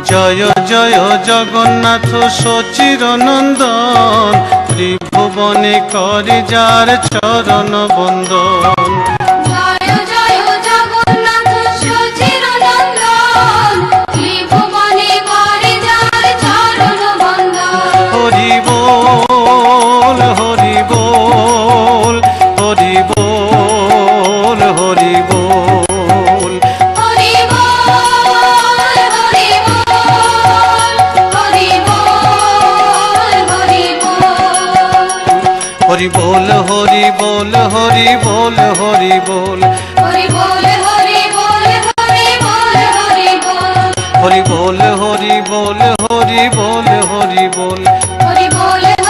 জয় জয় জগন্নাথ সচির নন্দন, ত্রিভুবনে করি যার চরণ বন্দন। জয় জয় জগন্নাথ সচির নন্দন, ত্রিভুবনে করি যার চরণ বন্দন। হরি বল হরি বল হরি বল হরি বল। হরি বল হরি বল হরি বল হরি বল। হরি বল হরি বল হরি বল হরি বল। হরি বল হরি বল হরি বল হরি বল। হরি বল হরি বল হরি বল হরি বল। হরি বল